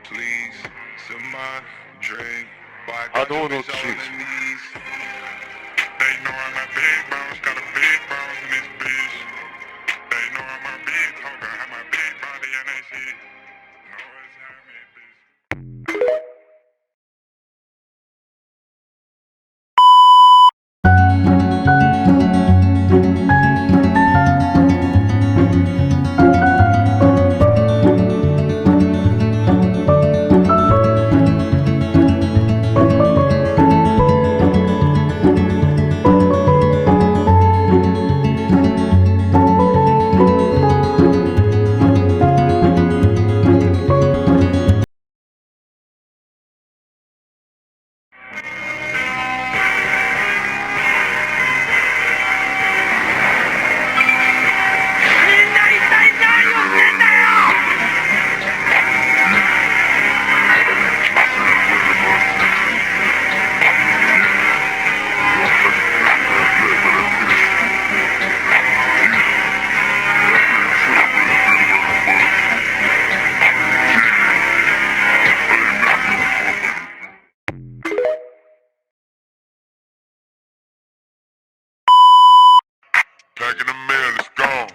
Please, sip my drink. Why I 波 got 動 your の bitch チ all ー in ズ the knees. They know I'm a big bounce, got a big bounce in this bitch. They know I'm a big talker, have my big body and that shit. No, it's how me, bitch. 'Pack in the mail, it's gone.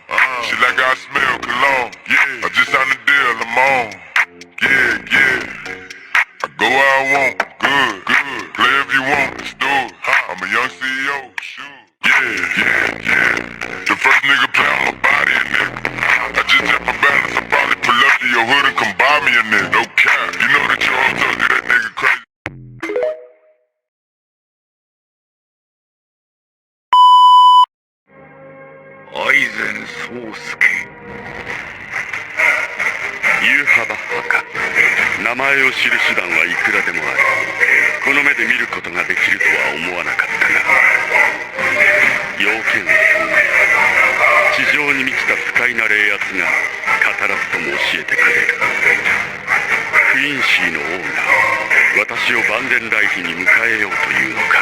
She like I smell cologne. Yeah, I just signed the deal, I'm on. Yeah, yeah. I go where I want, good. Play if you want, let's do it. I'm a young CEO, shoot. Yeah. The first nigga play on my body, a nigga. I just check my balance, I probably pull up to your hood and come buy me a nigga. No cap, you know that your old told you that nigga crazy. aizen宗介。ユハバ墓。名前を知る手段はいくらでもある。この目で見ることができるとは思わなかったが、要件を考え、地上に満ちた不快な冷圧が語らずとも教えてくれる。クイーンシーの王が私を万伝来妃に迎えようというのか。